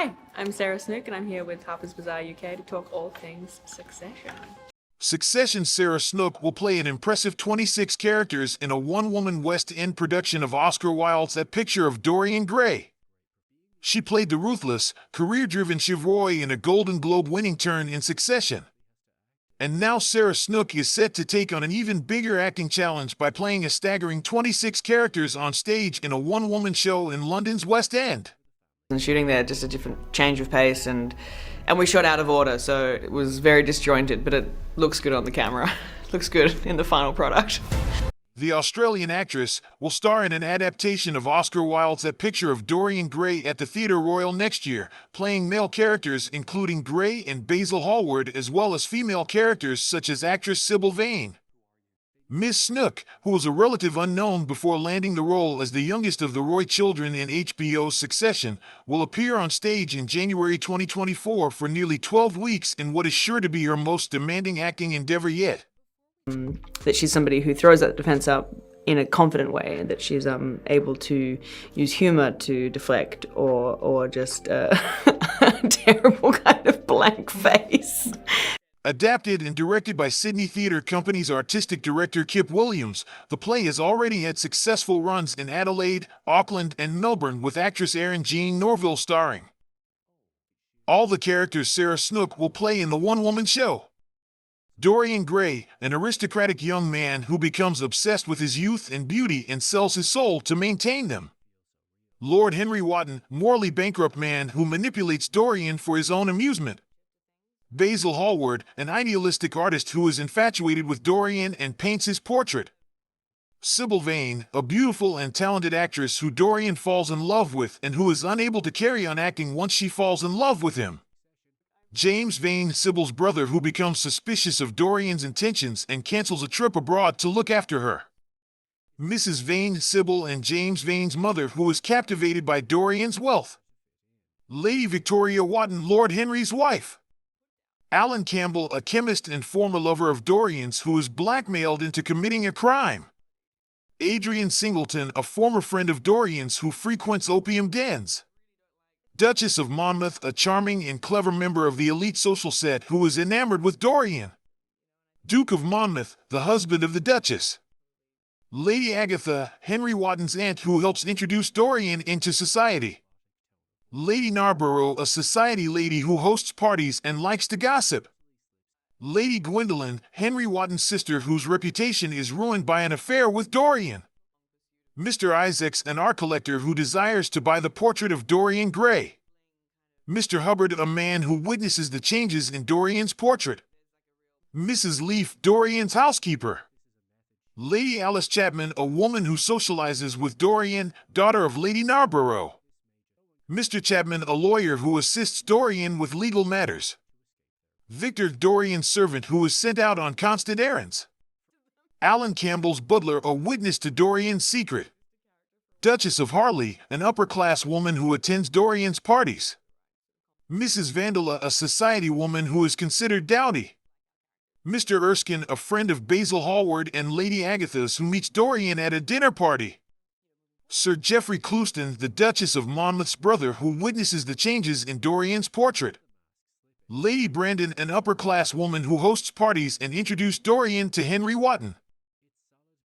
Hi, I'm Sarah Snook and I'm here with Harper's Bazaar UK to talk all things Succession. Succession's Sarah Snook will play an impressive 26 characters in a one-woman West End production of Oscar Wilde's A Picture of Dorian Gray. She played the ruthless, career-driven Shiv Roy in a Golden Globe-winning turn in Succession. And now Sarah Snook is set to take on an even bigger acting challenge by playing a staggering 26 characters on stage in a one-woman show in London's West End. And shooting there, just a different change of pace, and we shot out of order, so it was very disjointed, but it looks good on the camera. Looks good in the final product. The Australian actress will star in an adaptation of Oscar Wilde's A Picture of Dorian Gray at the Theatre Royal next year, playing male characters including Gray and Basil Hallward, as well as female characters such as actress Sibyl Vane. Miss Snook, who was a relative unknown before landing the role as the youngest of the Roy children in HBO's Succession, will appear on stage in January 2024 for nearly 12 weeks in what is sure to be her most demanding acting endeavour yet. That she's somebody who throws that defence up in a confident way, and that she's able to use humour to deflect or just a terrible kind of blank face. Adapted and directed by Sydney Theatre Company's artistic director Kip Williams, the play has already had successful runs in Adelaide, Auckland, and Melbourne, with actress Erin Jean Norville starring. All the characters Sarah Snook will play in the one-woman show. Dorian Gray, an aristocratic young man who becomes obsessed with his youth and beauty and sells his soul to maintain them. Lord Henry Wotton, morally bankrupt man who manipulates Dorian for his own amusement. Basil Hallward, an idealistic artist who is infatuated with Dorian and paints his portrait. Sibyl Vane, a beautiful and talented actress who Dorian falls in love with and who is unable to carry on acting once she falls in love with him. James Vane, Sibyl's brother, who becomes suspicious of Dorian's intentions and cancels a trip abroad to look after her. Mrs. Vane, Sibyl and James Vane's mother, who is captivated by Dorian's wealth. Lady Victoria Wotton, Lord Henry's wife. Alan Campbell, a chemist and former lover of Dorian's who is blackmailed into committing a crime. Adrian Singleton, a former friend of Dorian's who frequents opium dens. Duchess of Monmouth, a charming and clever member of the elite social set who is enamored with Dorian. Duke of Monmouth, the husband of the Duchess. Lady Agatha, Henry Wotton's aunt who helps introduce Dorian into society. Lady Narborough, a society lady who hosts parties and likes to gossip. Lady Gwendolen, Henry Wotton's sister whose reputation is ruined by an affair with Dorian. Mr. Isaacs, an art collector who desires to buy the portrait of Dorian Gray. Mr. Hubbard, a man who witnesses the changes in Dorian's portrait. Mrs. Leaf, Dorian's housekeeper. Lady Alice Chapman, a woman who socializes with Dorian, daughter of Lady Narborough. Mr. Chapman, a lawyer who assists Dorian with legal matters. Victor, Dorian's servant who is sent out on constant errands. Alan Campbell's butler, a witness to Dorian's secret. Duchess of Harley, an upper-class woman who attends Dorian's parties. Mrs. Vandeleur, a society woman who is considered dowdy. Mr. Erskine, a friend of Basil Hallward and Lady Agatha's who meets Dorian at a dinner party. Sir Geoffrey Clouston, the Duchess of Monmouth's brother who witnesses the changes in Dorian's portrait. Lady Brandon, an upper-class woman who hosts parties and introduced Dorian to Henry Wotton.